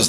10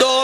2